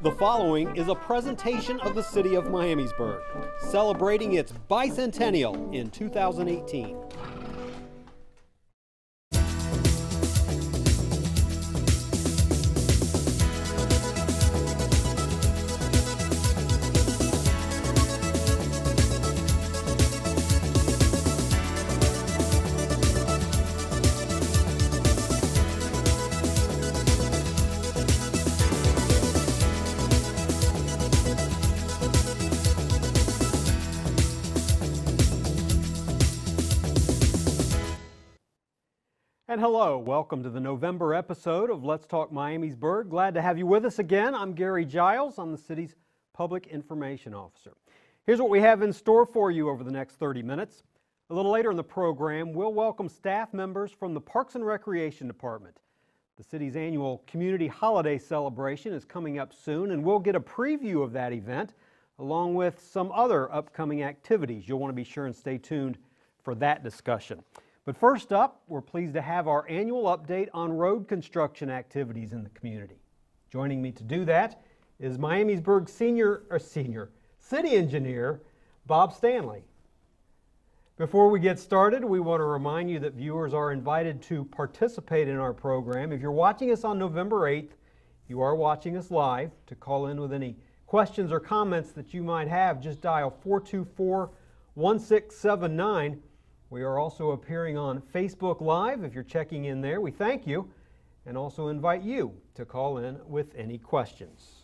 The following is a presentation of the City of Miamisburg, celebrating its bicentennial in 2018. And hello, welcome to the November episode of Let's Talk Miamisburg. Glad to have you with us again. I'm Gary Giles. I'm the city's Public Information Officer. Here's what we have in store for you over the next 30 minutes. A little later in the program, we'll welcome staff members from the Parks and Recreation Department. The city's annual community holiday celebration is coming up soon, and we'll get a preview of that event along with some other upcoming activities. You'll want to be sure and stay tuned for that discussion. But first up, we're pleased to have our annual update on road construction activities in the community. Joining me to do that is Miamisburg City Engineer Bob Stanley. Before we get started, we want to remind you that viewers are invited to participate in our program. If you're watching us on November 8th, you are watching us live. To call in with any questions or comments that you might have, just dial 424-1679. We are also appearing on Facebook Live. If you're checking in there, we thank you and also invite you to call in with any questions.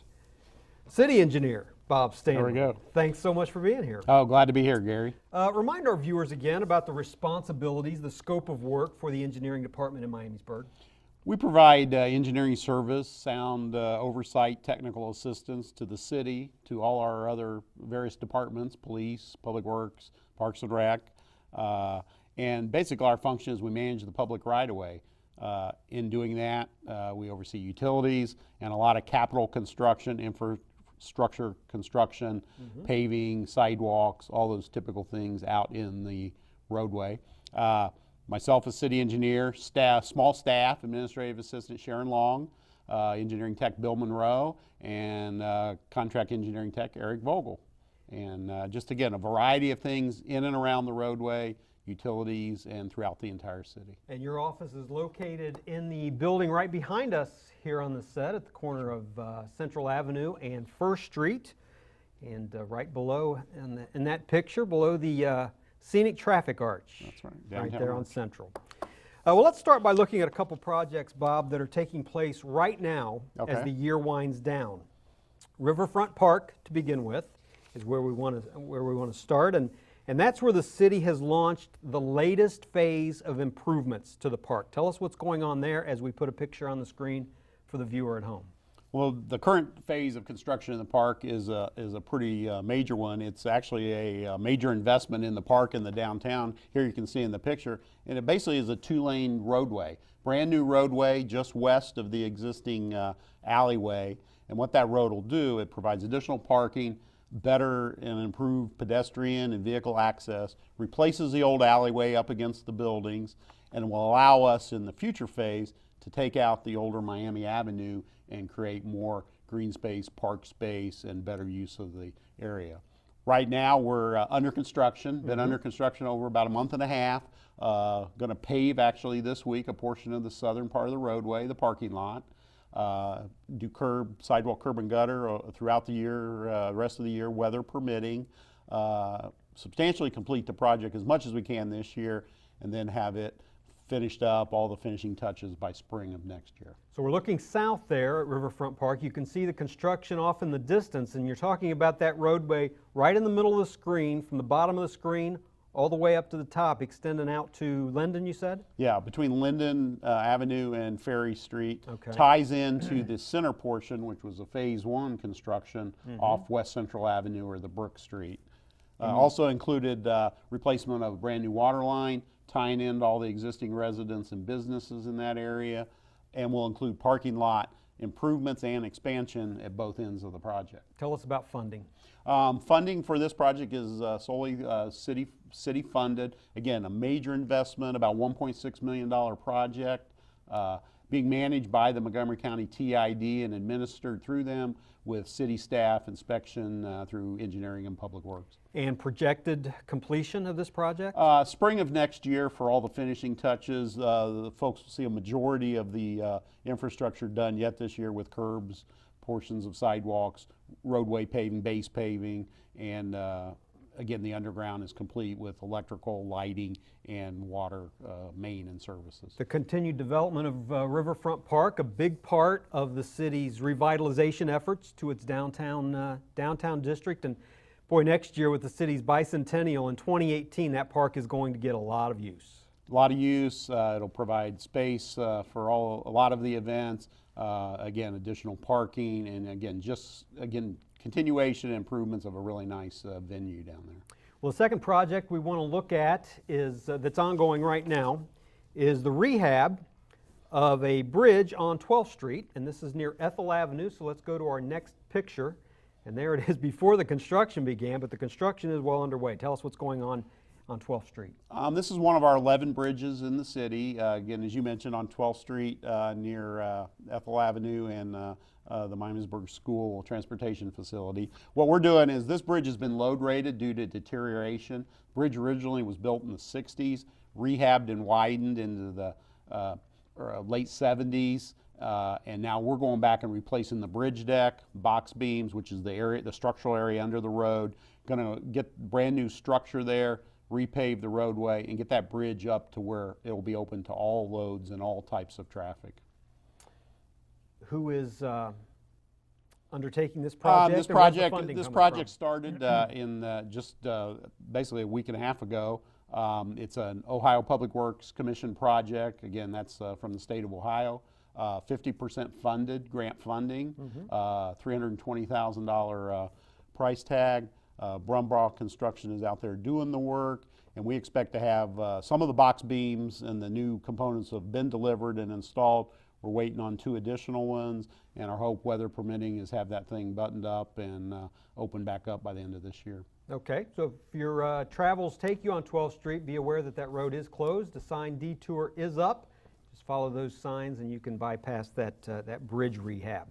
City Engineer Bob Stanley. There we go. Thanks so much for being here. Oh, glad to be here, Gary. Remind our viewers again about the responsibilities, the scope of work for the engineering department in Miamisburg. We provide engineering service, sound oversight, technical assistance to the city, to all our other various departments, police, public works, parks and rec. And basically our function is we manage the public right-of-way. In doing that, we oversee utilities and a lot of capital construction, infrastructure construction, paving, sidewalks, all those typical things out in the roadway. Myself as city engineer, small staff, administrative assistant Sharon Long, engineering tech Bill Monroe, and contract engineering tech Eric Vogel. And just again, a variety of things in and around the roadway, utilities, and throughout the entire city. And your office is located in the building right behind us here on the set at the corner of Central Avenue and First Street. And right below, in that picture, below the scenic traffic arch. That's right. Right there on Central. Well, let's start by looking at a couple projects, Bob, that are taking place right now as the year winds down. Riverfront Park, to begin with, is where we want to start, and that's where the city has launched the latest phase of improvements to the park. Tell us what's going on there as we put a picture on the screen for the viewer at home. Well, the current phase of construction in the park is a pretty major one. It's actually a major investment in the park and the downtown. Here you can see in the picture, and it basically is a two-lane roadway, brand new roadway just west of the existing alleyway. And what that road will do, it provides additional parking, better and improved pedestrian and vehicle access, replaces the old alleyway up against the buildings, and will allow us in the future phase to take out the older Miami Avenue and create more green space, park space, and better use of the area. Right now we're under construction, been under construction over about a month and a half. Going to pave actually this week a portion of the southern part of the roadway, the parking lot. Do sidewalk, curb, and gutter throughout the year, rest of the year, weather permitting. Substantially complete the project as much as we can this year, and then have it finished up, all the finishing touches by spring of next year. So we're looking south there at Riverfront Park. You can see the construction off in the distance, and you're talking about that roadway right in the middle of the screen, from the bottom of the screen all the way up to the top, extending out to Linden, you said? Yeah, between Linden Avenue and Ferry Street. Ties into the center portion, which was a phase one construction off West Central Avenue or the Brook Street. Also included replacement of a brand new water line, tying into all the existing residents and businesses in that area, and will include parking lot improvements and expansion at both ends of the project. Tell us about funding. Funding for this project is solely city funded. Again, a major investment, about $1.6 million project. being managed by the Montgomery County TID and administered through them with city staff inspection through engineering and public works. And projected completion of this project? Spring of next year for all the finishing touches. The folks will see a majority of the infrastructure done yet this year with curbs, portions of sidewalks, roadway paving, base paving, and again, the underground is complete with electrical, lighting, and water main and services. The continued development of Riverfront Park, a big part of the city's revitalization efforts to its downtown district. And boy, next year with the city's bicentennial in 2018, that park is going to get a lot of use. A lot of use. It'll provide space for a lot of the events. Again, additional parking, and again, continuation and improvements of a really nice venue down there. Well, the second project we want to look at is that's ongoing right now is the rehab of a bridge on 12th Street, and this is near Ethel Avenue. So let's go to our next picture, and there it is before the construction began, but the construction is well underway. Tell us what's going on 12th Street. This is one of our 11 bridges in the city. Again, as you mentioned, on 12th Street near Ethel Avenue and the Miamisburg School Transportation Facility. What we're doing is this bridge has been load rated due to deterioration. Bridge originally was built in the 60s, rehabbed and widened into the late 70s. And now we're going back and replacing the bridge deck, box beams, which is the structural area under the road. Going to get brand new structure there, repave the roadway, and get that bridge up to where it will be open to all loads and all types of traffic. Who is undertaking this project? This project started in just basically a week and a half ago. It's an Ohio Public Works Commission project. Again, that's from the state of Ohio. 50% funded, grant funding, $320,000 price tag. Brumbaugh Construction is out there doing the work, and we expect to have some of the box beams and the new components have been delivered and installed. We're waiting on 2 additional ones, and our hope, weather permitting, is have that thing buttoned up and open back up by the end of this year. Okay, so if your travels take you on 12th Street, be aware that that road is closed. The sign detour is up. Just follow those signs and you can bypass that bridge rehab.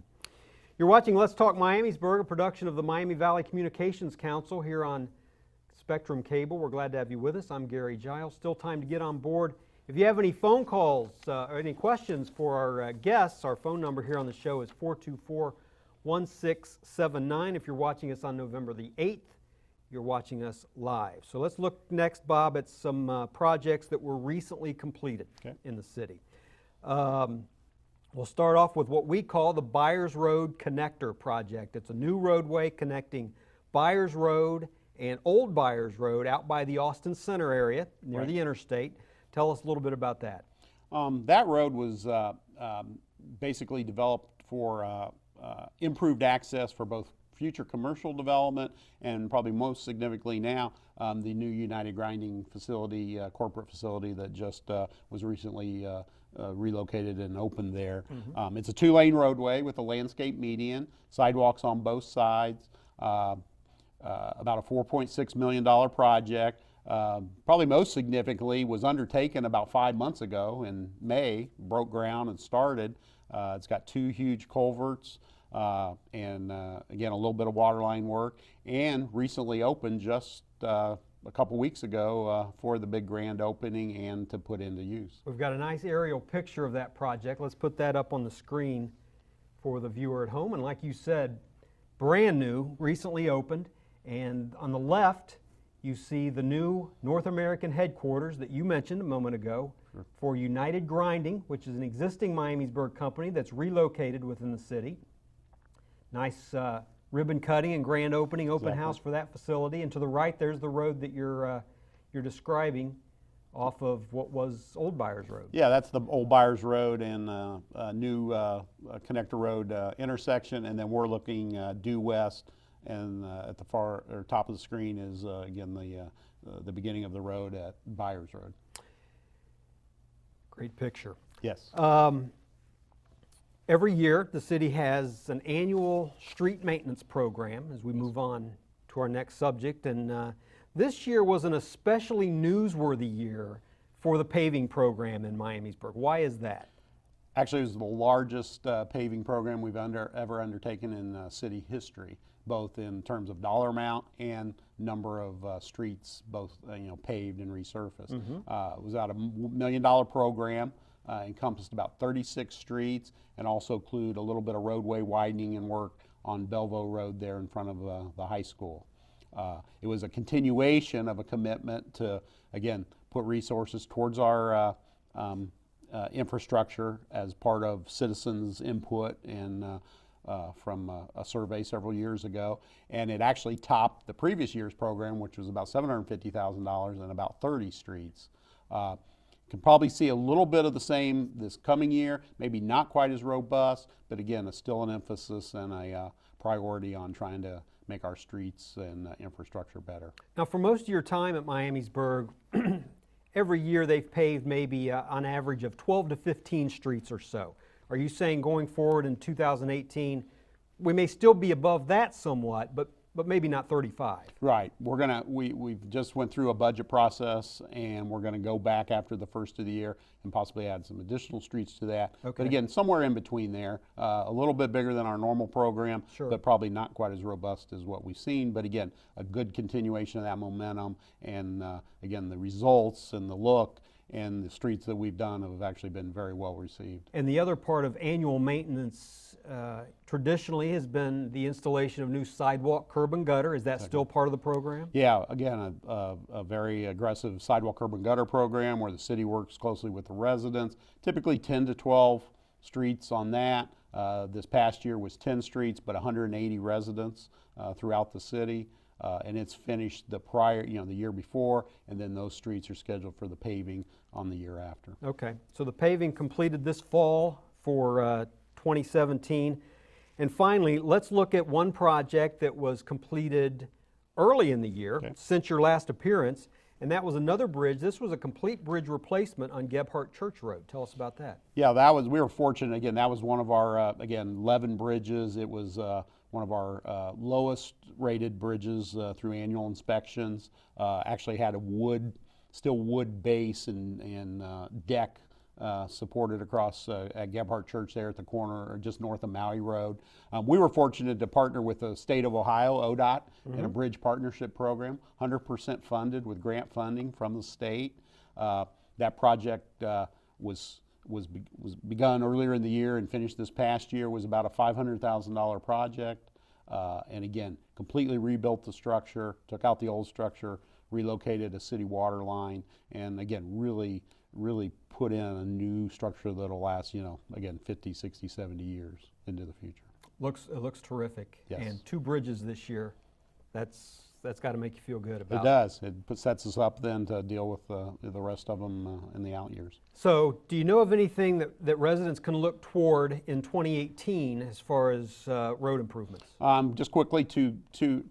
You're watching Let's Talk Miamisburg, a production of the Miami Valley Communications Council here on Spectrum Cable. We're glad to have you with us. I'm Gary Giles. Still time to get on board. If you have any phone calls or any questions for our guests, our phone number here on the show is 424-1679. If you're watching us on November the 8th, you're watching us live. So let's look next, Bob, at some projects that were recently completed in the city. We'll start off with what we call the Byers Road Connector Project. It's a new roadway connecting Byers Road and Old Byers Road out by the Austin Center area near the interstate. Tell us a little bit about that. That road was basically developed for improved access for both future commercial development and probably most significantly now the new United Grinding facility, corporate facility that just was recently relocated and opened there. It's a 2-lane roadway with a landscape median, sidewalks on both sides, about a $4.6 million project. Probably most significantly was undertaken about 5 months ago in May, broke ground and started. It's got 2 huge culverts and again a little bit of waterline work, and recently opened just a couple weeks ago for the big grand opening and to put into use. We've got a nice aerial picture of that project. Let's put that up on the screen for the viewer at home. And like you said, brand new, recently opened, and on the left you see the new North American headquarters that you mentioned a moment ago for United Grinding, which is an existing Miamisburg company that's relocated within the city. Nice ribbon cutting and grand opening, open house for that facility. And to the right, there's the road that you're describing off of what was Old Byers Road. Yeah, that's the Old Byers Road and a new connector road intersection, and then we're looking due west. And at the far or top of the screen is again the beginning of the road at Byers Road. Great picture. Yes. Every year the city has an annual street maintenance program as we move on to our next subject, and this year was an especially newsworthy year for the paving program in Miamisburg. Why is that? Actually, it was the largest paving program we've ever undertaken in city history, both in terms of dollar amount and number of streets, both paved and resurfaced. It was about $1 million program, encompassed about 36 streets, and also include a little bit of roadway widening and work on Belleville Road there in front of the high school. It was a continuation of a commitment to, again, put resources towards our infrastructure as part of citizens' input and from a survey several years ago. And it actually topped the previous year's program, which was about $750,000 and about 30 streets. Can probably see a little bit of the same this coming year, maybe not quite as robust, but again, it's still an emphasis and a priority on trying to make our streets and infrastructure better. Now, for most of your time at Miamisburg, every year they've paved maybe on average of 12 to 15 streets or so. Are you saying going forward in 2018, we may still be above that somewhat, but maybe not 35? Right. We've just went through a budget process, and we're gonna go back after the first of the year and possibly add some additional streets to that. Okay. But again, somewhere in between there, a little bit bigger than our normal program, Sure. but probably not quite as robust as what we've seen. But again, a good continuation of that momentum, and again, the results and the look and the streets that we've done have actually been very well received. And the other part of annual maintenance traditionally has been the installation of new sidewalk, curb and gutter. Is that still part of the program? Yeah, again, a very aggressive sidewalk, curb and gutter program where the city works closely with the residents. Typically 10 to 12 streets on that. This past year was 10 streets, but 180 residents throughout the city. And it's finished the year before, and then those streets are scheduled for the paving on the year after. Okay, so the paving completed this fall for 2017. And finally, let's look at one project that was completed early in the year, since your last appearance, and that was another bridge. This was a complete bridge replacement on Gebhardt Church Road. Tell us about that. Yeah, we were fortunate. Again, that was one of our, 11 bridges. It was one of our lowest rated bridges through annual inspections. Actually had a still wood base and deck supported across at Gebhardt Church there at the corner, or just north of Maui Road. We were fortunate to partner with the state of Ohio, ODOT, in a bridge partnership program, 100% funded with grant funding from the state. That project was begun earlier in the year and finished this past year. Was about a $500,000 project, and again, completely rebuilt the structure, took out the old structure, relocated a city water line, and again, really put in a new structure that'll last, again, 50, 60, 70 years into the future. It looks terrific. Yes. And 2 bridges this year. That's got to make you feel good about it. Does. It sets us up then to deal with the rest of them in the out years. So, do you know of anything that residents can look toward in 2018 as far as road improvements? Just quickly, two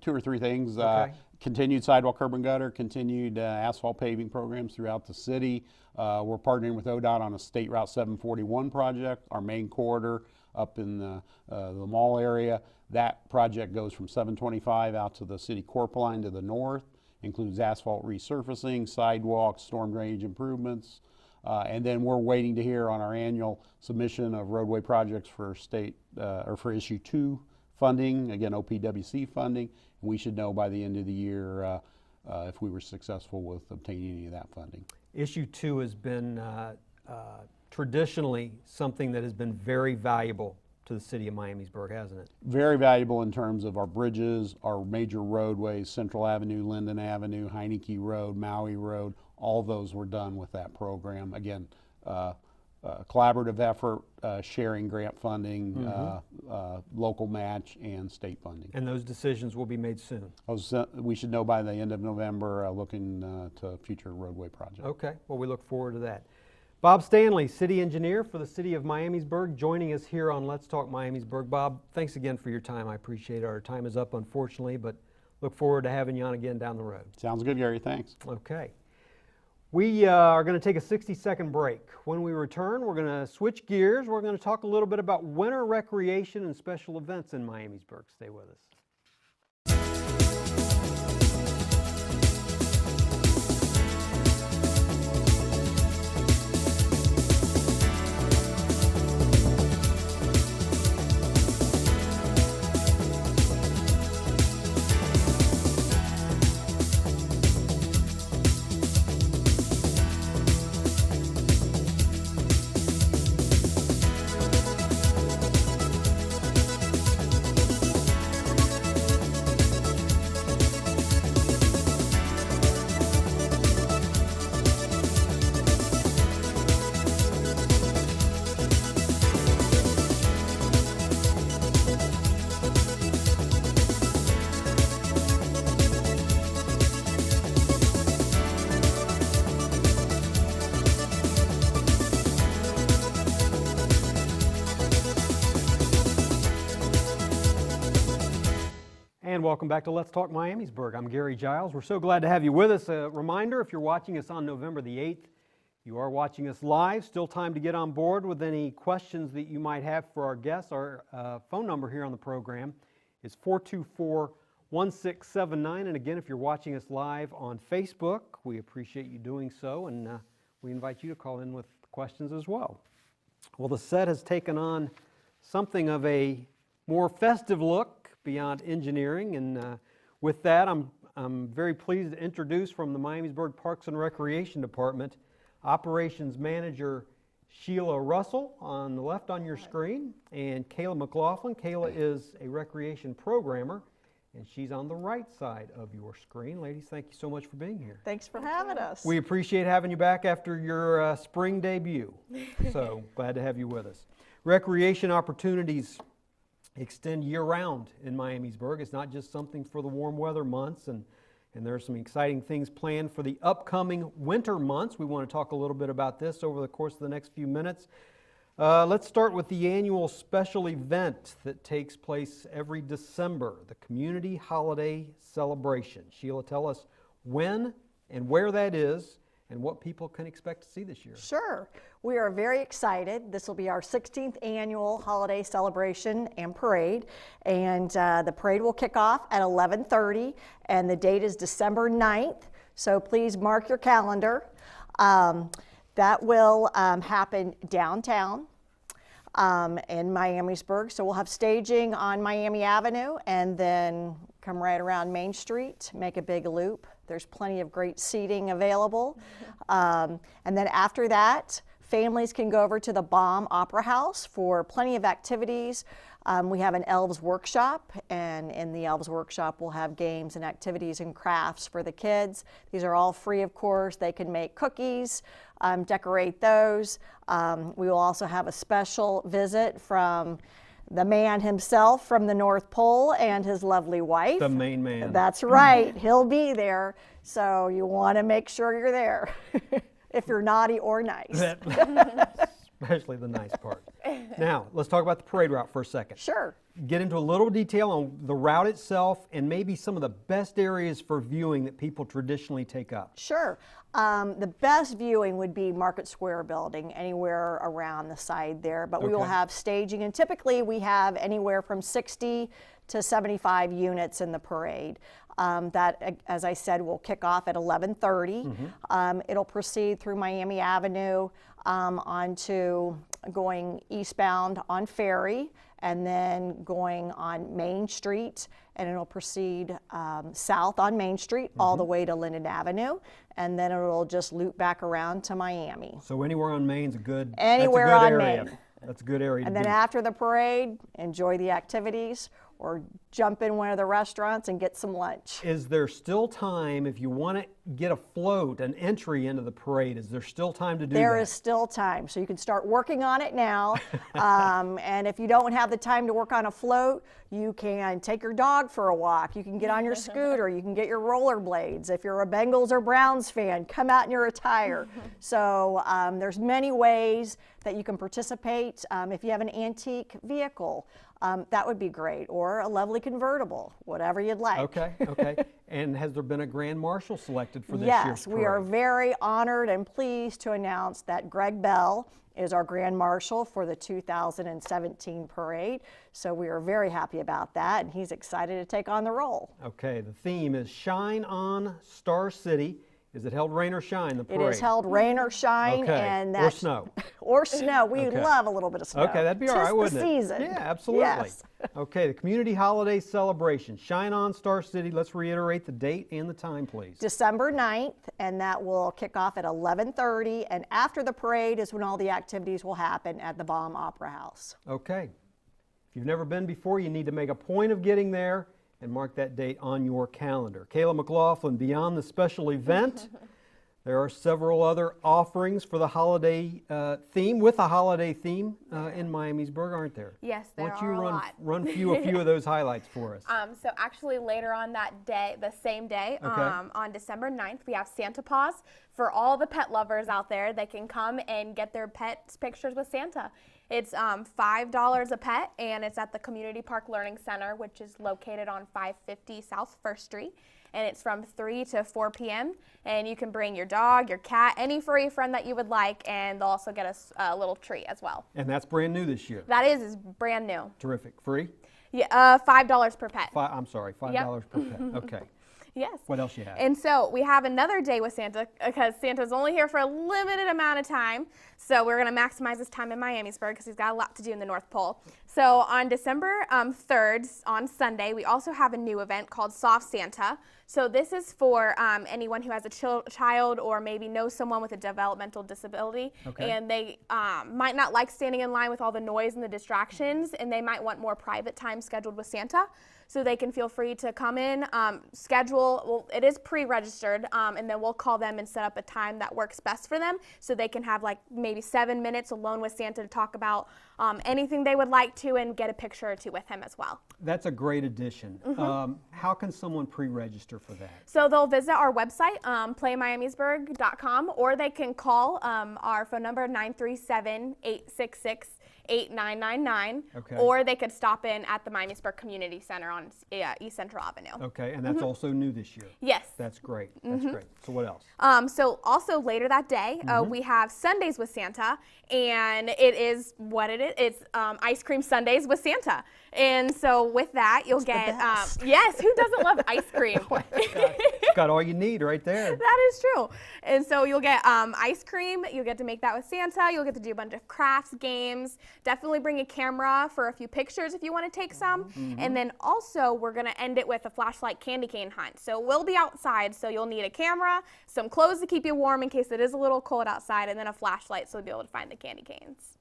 or three things. Okay. Continued sidewalk, curb and gutter, continued asphalt paving programs throughout the city. We're partnering with ODOT on a State Route 741 project, our main corridor up in the mall area. That project goes from 725 out to the city corp line to the north, includes asphalt resurfacing, sidewalks, storm drainage improvements. And then we're waiting to hear on our annual submission of roadway projects for for issue 2 funding, again, OPWC funding. We should know by the end of the year if we were successful with obtaining any of that funding. Issue 2 has been traditionally something that has been very valuable to the city of Miamisburg, hasn't it? Very valuable in terms of our bridges, our major roadways, Central Avenue, Linden Avenue, Heineke Road, Maui Road, all those were done with that program. Again, collaborative effort, sharing grant funding, local match, and state funding. And those decisions will be made soon? We should know by the end of November, looking to future roadway projects. Okay, well, we look forward to that. Bob Stanley, City Engineer for the City of Miamisburg, joining us here on Let's Talk Miamisburg. Bob, thanks again for your time. I appreciate it. Our time is up, unfortunately, but look forward to having you on again down the road. Sounds good, Gary. Thanks. Okay. We are going to take a 60-second break. When we return, we're going to switch gears. We're going to talk a little bit about winter recreation and special events in Miamisburg. Stay with us. And welcome back to Let's Talk Miamisburg. I'm Gary Giles. We're so glad to have you with us. A reminder, if you're watching us on November the 8th, you are watching us live. Still time to get on board with any questions that you might have for our guests. Our phone number here on the program is 424-1679. And again, if you're watching us live on Facebook, we appreciate you doing so, and we invite you to call in with questions as well. Well, the set has taken on something of a more festive look beyond engineering, and with that, I'm very pleased to introduce from the Miamisburg Parks and Recreation Department, Operations Manager Sheila Russell on the left on your screen, and Kayla McLaughlin. Kayla is a recreation programmer, and she's on the right side of your screen. Ladies, thank you so much for being here. Thanks for having us. We appreciate having you back after your spring debut, so glad to have you with us. Recreation opportunities extend year-round in Miamisburg. It's not just something for the warm weather months, and there are some exciting things planned for the upcoming winter months. We want to talk a little bit about this over the course of the next few minutes. Let's start with the annual special event that takes place every December, the Community Holiday Celebration. Sheila, tell us when and where that is and what people can expect to see this year. Sure. We are very excited. This will be our 16th annual holiday celebration and parade. And the parade will kick off at 11:30, and the date is December 9th. So please mark your calendar. That will happen downtown in Miamisburg. So we'll have staging on Miami Avenue and then come right around Main Street, make a big loop. There's plenty of great seating available. And then after that, families can go over to the Baum Opera House for plenty of activities. We have an Elves Workshop, and in the Elves Workshop we'll have games and activities and crafts for the kids. These are all free, of course. They can make cookies, decorate those. We will also have a special visit from the man himself from the North Pole and his lovely wife. The main man. That's right. He'll be there, so you want to make sure you're there if you're naughty or nice. Especially the nice part. Now, let's talk about the parade route for a second. Sure. Get into a little detail on the route itself and maybe some of the best areas for viewing that people traditionally take up. Sure. The best viewing would be Market Square building, anywhere around the side there, but we will Okay. have staging, and typically we have anywhere from 60 to 75 units in the parade. That, as I said, will kick off at 11:30. It'll proceed through Miami Avenue onto going eastbound on Ferry, and then going on Main Street, and it'll proceed south on Main Street all the way to Linden Avenue, and then it'll just loop back around to Miami. So anywhere on Main's a good, Anywhere that's a good on area. Main. That's a good area And to then be. after the parade, enjoy the activities or jump in one of the restaurants and get some lunch. Is there still time, if you want to get a float, an entry into the parade, is there still time to do that? There is still time, so you can start working on it now. And if you don't have the time to work on a float, you can take your dog for a walk. You can get on your scooter. You can get your rollerblades. If you're a Bengals or Browns fan, come out in your attire. So there's many ways that you can participate. If you have an antique vehicle, that would be great, or a lovely convertible, whatever you'd like. Okay, okay. And has there been a grand marshal selected for this year's Yes, parade? we are very honored and pleased to announce that Greg Bell is our Grand Marshal for the 2017 parade. So we are very happy about that, and he's excited to take on the role. Okay, the theme is Shine On Star City. Is it held rain or shine, the parade? It is held rain or shine, Okay, and or that's snow. or snow. We Okay. love a little bit of snow. Okay, that'd be all right, Tis wouldn't the it? season. Yeah, absolutely. Yes. Okay, the Community Holiday Celebration, Shine On Star City. Let's reiterate the date and the time, please. December 9th, and that will kick off at 11:30. And after the parade is when all the activities will happen at the Baum Opera House. Okay. If you've never been before, you need to make a point of getting there and mark that date on your calendar. Kayla McLaughlin, beyond the special event, there are several other offerings for the holiday theme, with a holiday theme in Miamisburg, aren't there? Yes, there Why don't are you a lot. run a few of those highlights for us? So actually later on that day, the same day, Okay. on December 9th, we have Santa Paws for all the pet lovers out there. They can come and get their pets pictures with Santa. It's $5 a pet, and it's at the Community Park Learning Center, which is located on 550 South 1st Street. And it's from 3 to 4 p.m. And you can bring your dog, your cat, any furry friend that you would like, and they'll also get a little treat as well. And that's brand new this year. That is brand new. Terrific. Free? Yeah, $5 per pet. I'm sorry, $5 per pet. Okay. Yes. What else you have? And so we have another day with Santa because Santa's only here for a limited amount of time. So we're going to maximize his time in Miamisburg because he's got a lot to do in the North Pole. So on December 3rd, on Sunday, we also have a new event called Soft Santa. So this is for anyone who has a child or maybe knows someone with a developmental disability. Okay. And they might not like standing in line with all the noise and the distractions, and they might want more private time scheduled with Santa. So they can feel free to come in, schedule, well, it is pre-registered, and then we'll call them and set up a time that works best for them so they can have like maybe 7 minutes alone with Santa to talk about anything they would like to and get a picture or two with him as well. That's a great addition. How can someone pre-register for that? So they'll visit our website, playmiamisburg.com, or they can call our phone number 937-866-8999, Okay. or they could stop in at the Miamisburg Community Center on East Central Avenue. Okay, and that's also new this year. Yes. That's great. That's great. So what else? So also later that day, we have Sundays with Santa, and it is what it is. It's ice cream Sundays with Santa. And so with that, you'll get, yes, who doesn't love ice cream? It's got all you need right there. That is true. And so you'll get ice cream. You'll get to make that with Santa. You'll get to do a bunch of crafts, games. Definitely bring a camera for a few pictures if you want to take some. And then also we're going to end it with a flashlight candy cane hunt. So we'll be outside, so you'll need a camera, some clothes to keep you warm in case it is a little cold outside, and then a flashlight so you'll be able to find the candy canes.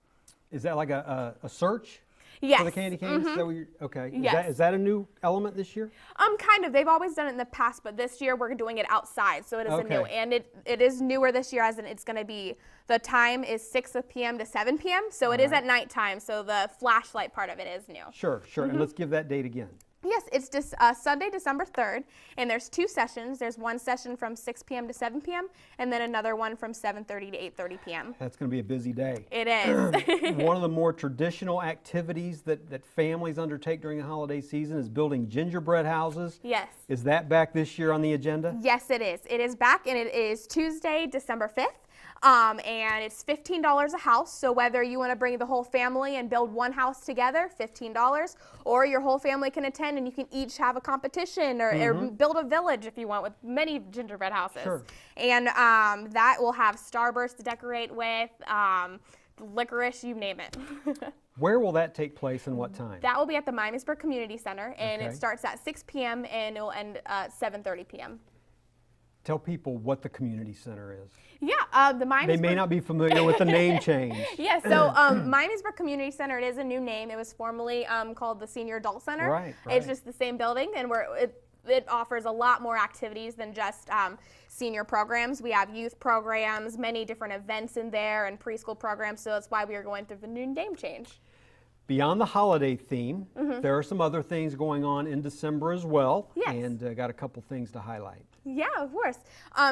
Is that like a search? Yes. For the candy canes? Is that what okay. Yes. Is that a new element this year? Kind of. They've always done it in the past, but this year we're doing it outside, so it is a new. And it is newer this year, as in it's going to be, the time is 6 p.m. to 7 p.m., so it is at nighttime, so the flashlight part of it is new. Sure. And let's give that date again. Yes, it's just Sunday, December 3rd, and there's 2 sessions. There's one session from 6 p.m. to 7 p.m., and then another one from 7:30 to 8:30 p.m. That's going to be a busy day. It is. One of the more traditional activities that families undertake during the holiday season is building gingerbread houses. Yes. Is that back this year on the agenda? Yes, it is. It is back, and it is Tuesday, December 5th. And it's $15 a house, so whether you want to bring the whole family and build one house together, $15, or your whole family can attend and you can each have a competition or build a village if you want with many gingerbread houses. Sure. And that will have starburst to decorate with, licorice, you name it. Where will that take place and what time? That will be at the Miamisburg Community Center, and Okay. it starts at 6 p.m. and it will end at 7:30 p.m. Tell people what the community center is. Yeah, the Miamisburg. They may not be familiar with the name change. Yeah, so Miamisburg Community Center, it is a new name. It was formerly called the Senior Adult Center. Right. It's just the same building, and it offers a lot more activities than just senior programs. We have youth programs, many different events in there, and preschool programs, so that's why we are going through the new name change. Beyond the holiday theme, there are some other things going on in December as well. Yes. And got a couple things to highlight. Yeah, of course.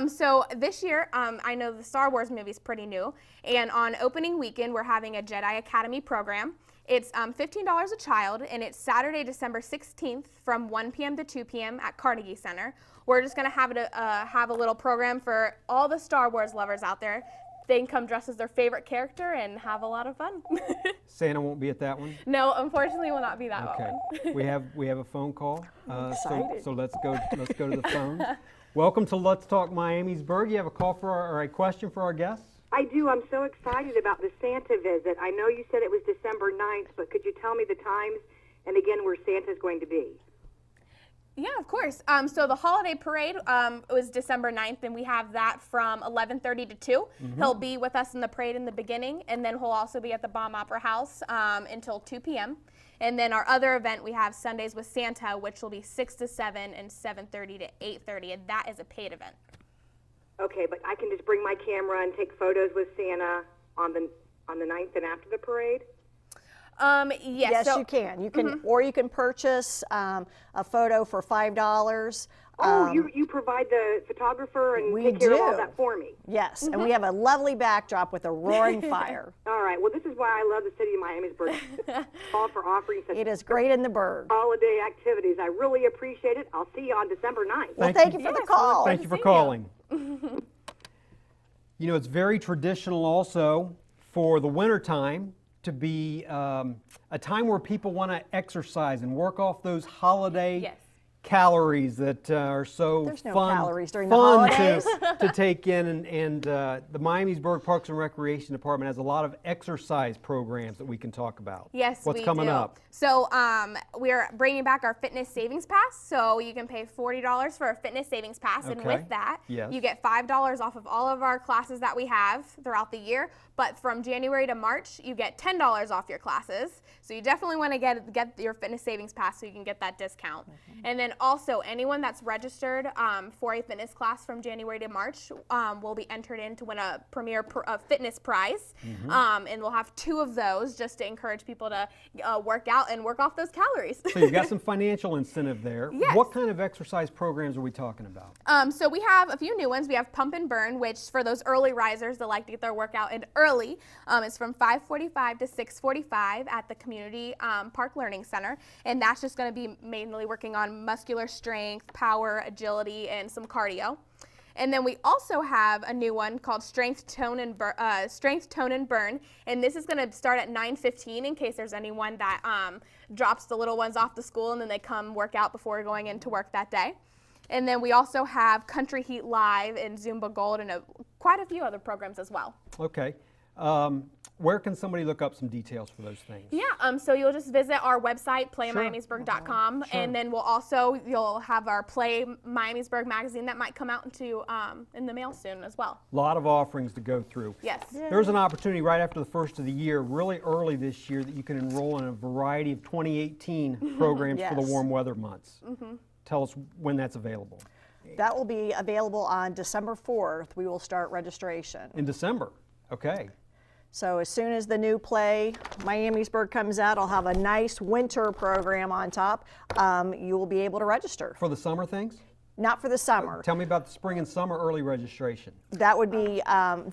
So this year, I know the Star Wars movie is pretty new, and on opening weekend, we're having a Jedi Academy program. It's $15 a child, and it's Saturday, December 16th from 1 p.m. to 2 p.m. at Carnegie Center. We're just going to have a little program for all the Star Wars lovers out there. They can come dressed as their favorite character and have a lot of fun. Santa won't be at that one? No, unfortunately, will not be that Okay. one. We have a phone call. excited. So let's go to the phone. Welcome to Let's Talk Miamisburg. You have a call or a question for our guests? I do. I'm so excited about the Santa visit. I know you said it was December 9th, but could you tell me the times and again where Santa's going to be? Yeah, of course. So the holiday parade was December 9th, and we have that from 11:30 to 2. He'll be with us in the parade in the beginning, and then he'll also be at the Baum Opera House until 2 p.m. And then our other event, we have Sundays with Santa, which will be 6 to 7 and 7:30 to 8:30, and that is a paid event. Okay, but I can just bring my camera and take photos with Santa on the 9th and after the parade? Yes. Yes, so you can. You can, or you can purchase a photo for $5. Oh, you provide the photographer and we take care of all do. that for me. Yes, and we have a lovely backdrop with a roaring fire. All right. Well, this is why I love the City of Miamisburg. All for offering such It is great in the Berg. holiday activities. I really appreciate it. I'll see you on December 9th. Well, thank you for the Yes, call. Thank you for see you. calling. You know, it's very traditional also for the winter time to be a time where people want to exercise and work off those holiday Yes. calories that are so There's no fun, calories during the fun holidays. to take in. And the Miamisburg Parks and Recreation Department has a lot of exercise programs that we can talk about. Yes, What's we coming do. up? So we're bringing back our fitness savings pass. So you can pay $40 for a fitness savings pass, and Okay. with that, Yes. you get $5 off of all of our classes that we have throughout the year. But from January to March, you get $10 off your classes. So you definitely want to get your fitness savings pass so you can get that discount. And then also anyone that's registered for a fitness class from January to March will be entered in to win a premier fitness prize. And we'll have 2 of those just to encourage people to work out and work off those calories. So you've got some financial incentive there. Yes. What kind of exercise programs are we talking about? So we have a few new ones. We have Pump and Burn, which for those early risers that like to get their workout in early, it's from 5:45 to 6:45 at the Community Park Learning Center. And that's just going to be mainly working on muscular strength, power, agility, and some cardio. And then we also have a new one called Strength, Tone, and Burn. And this is going to start at 9:15 in case there's anyone that drops the little ones off to school and then they come work out before going into work that day. And then we also have Country Heat Live and Zumba Gold and quite a few other programs as well. Okay. Where can somebody look up some details for those things? Yeah, so you'll just visit our website, playmiamisburg.com, and then you'll have our Play Miamisburg magazine that might come out in the mail soon as well. A lot of offerings to go through. Yes. There's an opportunity right after the first of the year, really early this year, that you can enroll in a variety of 2018 programs for the Yes. warm weather months. Tell us when that's available. That will be available on December 4th. We will start registration. In December. Okay. So as soon as the new Play Miamisburg comes out, I'll have a nice winter program on top. You will be able to register. For the summer things? Not for the summer. Tell me about the spring and summer early registration. That would be,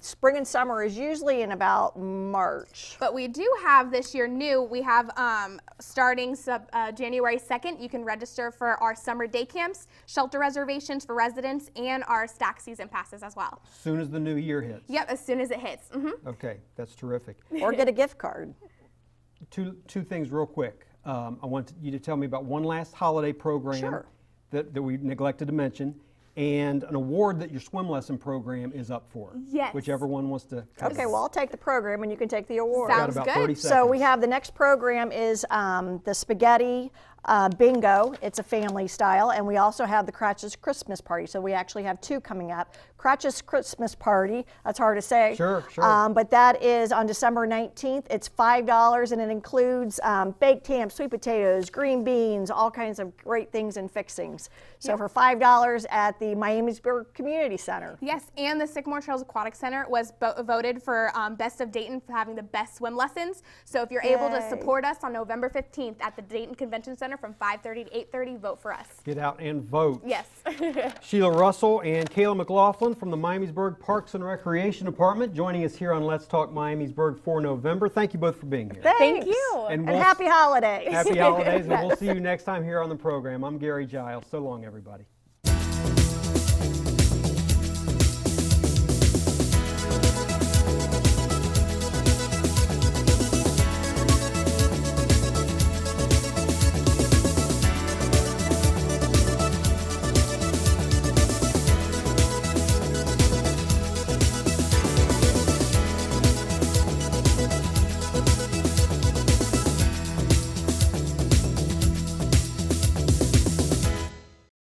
spring and summer is usually in about March. But we do have this year we have starting January 2nd, you can register for our summer day camps, shelter reservations for residents, and our stack season passes as well. As soon as the new year hits. Yep, as soon as it hits. Okay, that's terrific. Or get a gift card. Two things real quick. I want you to tell me about one last holiday program Sure. that we neglected to mention, and an award that your swim lesson program is up for. Yes. Whichever one wants to cover. Okay, well, I'll take the program and you can take the award. Got Sounds about good. 30 seconds. So we have the next program is the spaghetti bingo. It's a family style, and we also have the Crutch's Christmas party. So we actually have 2 coming up. Crutch's Christmas party. That's hard to say. Sure. But that is on December 19th. It's $5, and it includes baked ham, sweet potatoes, green beans, all kinds of great things and fixings. So for $5 at the Miamisburg Community Center. Yes, and the Sycamore Trails Aquatic Center was voted for Best of Dayton for having the best swim lessons. So if you're able to Yay. support us on November 15th at the Dayton Convention Center from 5:30 to 8:30, vote for us. Get out and vote. Yes. Sheila Russell and Kayla McLaughlin from the Miamisburg Parks and Recreation Department joining us here on Let's Talk Miamisburg for November. Thank you both for being here. Thanks. you. And And we'll- happy holidays. Happy holidays, and we'll see you next time here on the program. I'm Gary Giles. So long, everybody.